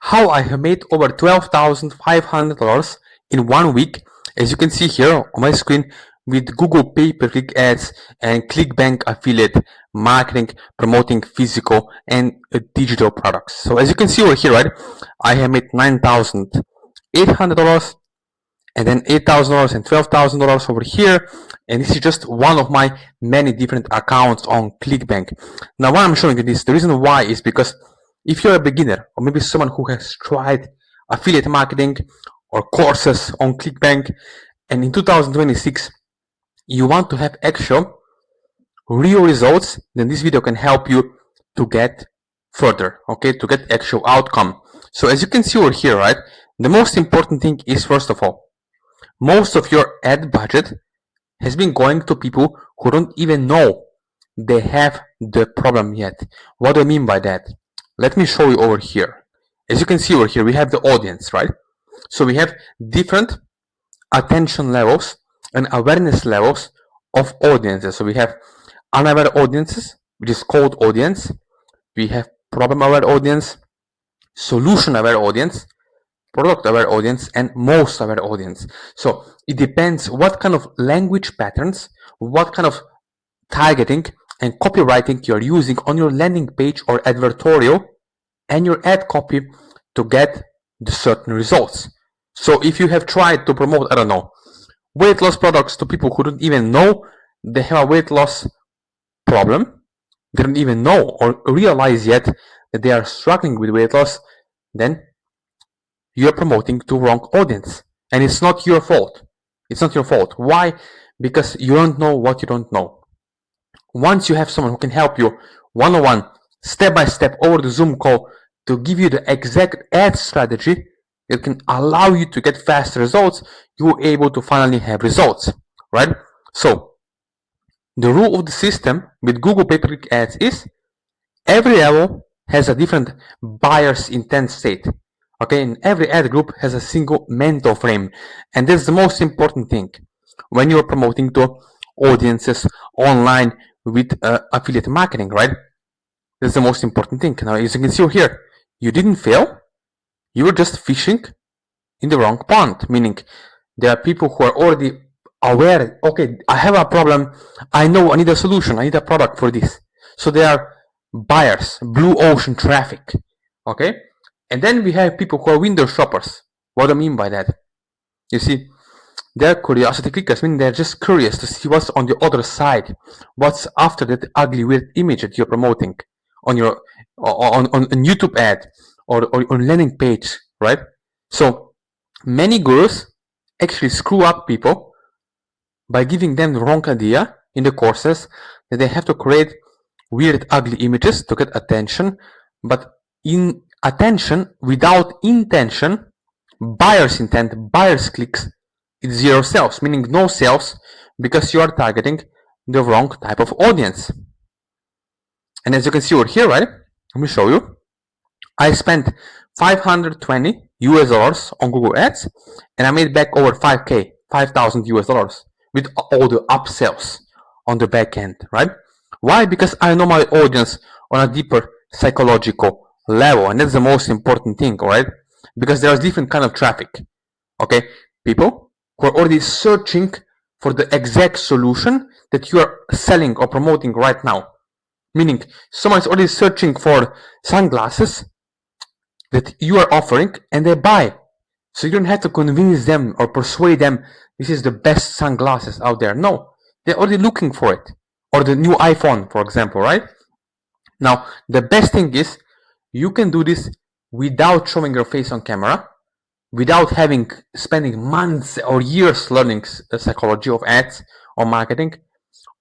how I have made over $12,500 in 1 week, as you can see here on my screen, with Google pay-per-click ads and Clickbank affiliate marketing, promoting physical and digital products. So as you can see over here, right, I have made $9,800 and then $8,000 and $12,000 over here. And this is just one of my many different accounts on Clickbank. Now, why I'm showing you this, the reason why is because if you're a beginner or maybe someone who has tried affiliate marketing or courses on Clickbank, and in 2026, you want to have actual real results, then this video can help you to get further, okay, to get actual outcome. So as you can see over here, right, the most important thing is, first of all, most of your ad budget has been going to people who don't even know they have the problem yet. What do I mean by that? Let me show you over here. As you can see over here, we have the audience, right? So we have different attention levels and awareness levels of audiences. So we have unaware audiences, which is cold audience. We have problem aware audience, solution aware audience, product aware audience, and most aware audience. So it depends what kind of language patterns, what kind of targeting and copywriting you're using on your landing page or advertorial and your ad copy to get the certain results. So if you have tried to promote, I don't know, weight loss products to people who don't even know they have a weight loss problem, they don't even know or realize yet that they are struggling with weight loss, then you're promoting to wrong audience. And it's not your fault. It's not your fault. Why? Because you don't know what you don't know. Once you have someone who can help you one-on-one, step-by-step over the Zoom call to give you the exact ad strategy that can allow you to get fast results, you're able to finally have results, right? So the rule of the system with Google pay-per-click ads is every level has a different buyer's intent state. Okay, and every ad group has a single mental frame, and that's the most important thing when you're promoting to audiences online with affiliate marketing, right? That's the most important thing. Now, as you can see here, you didn't fail. You were just fishing in the wrong pond, meaning there are people who are already aware, okay, I have a problem, I know I need a solution, I need a product for this. So they are buyers, blue ocean traffic, okay? And then we have people who are window shoppers. What do I mean by that? You see, they're curiosity clickers, meaning they're just curious to see what's on the other side, what's after that ugly weird image that you're promoting on your on YouTube ad or on landing page, right? So many gurus actually screw up people by giving them the wrong idea in the courses that they have to create weird ugly images to get attention, but in attention without intention, buyer's intent, buyer's clicks, it's zero sales, meaning no sales because you are targeting the wrong type of audience. And as you can see over here, right, let me show you, I spent $520 on Google Ads and I made back over 5,000 US dollars with all the upsells on the back end, right? Why? Because I know my audience on a deeper psychological level, and that's the most important thing, alright? Because there's different kind of traffic, okay? People who are already searching for the exact solution that you are selling or promoting right now. Meaning, someone is already searching for sunglasses that you are offering and they buy. So you don't have to convince them or persuade them this is the best sunglasses out there. No, they're already looking for it. Or the new iPhone, for example, right? Now, the best thing is you can do this without showing your face on camera, without spending months or years learning the psychology of ads or marketing.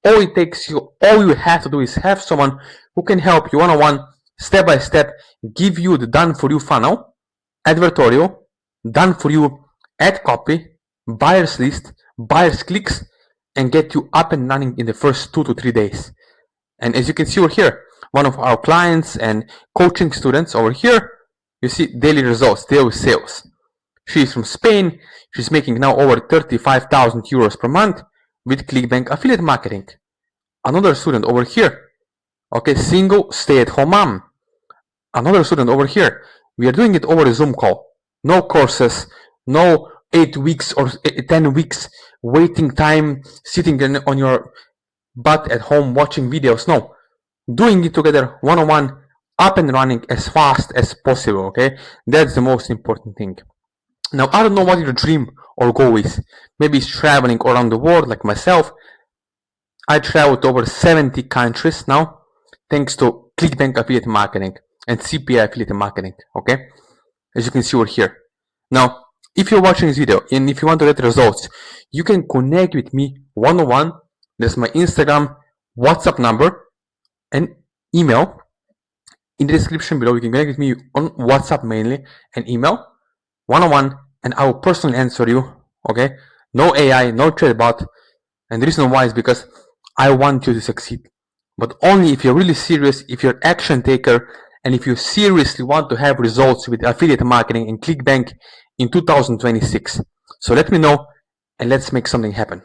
All you have to do is have someone who can help you one-on-one, step-by-step, give you the done-for-you funnel, advertorial, done-for-you ad copy, buyer's list, buyer's clicks, and get you up and running in the first 2 to 3 days. And as you can see over here, one of our clients and coaching students over here, you see daily results, daily sales. She's from Spain. She's making now over 35,000 euros per month with Clickbank affiliate marketing. Another student over here, okay, single stay-at-home mom. Another student over here We are doing it over a Zoom call. No courses, no 8 weeks or 10 weeks waiting time, sitting on your butt at home watching videos. No, doing it together one-on-one, up and running as fast as possible. Okay, that's the most important thing. Now, I don't know what your dream or goal is. Maybe it's traveling around the world like myself. I traveled to over 70 countries now, thanks to Clickbank affiliate marketing and CPI affiliate marketing. Okay, as you can see over here. Now, if you're watching this video and if you want to get results, you can connect with me one-on-one. There's my Instagram, WhatsApp number, and email. In the description below, you can connect with me on WhatsApp mainly and email, one-on-one, and I will personally answer you. Okay, no AI, no chatbot. And the reason why is because I want you to succeed, but only if you're really serious, if you're an action taker, and if you seriously want to have results with affiliate marketing and Clickbank in 2026. So let me know and let's make something happen.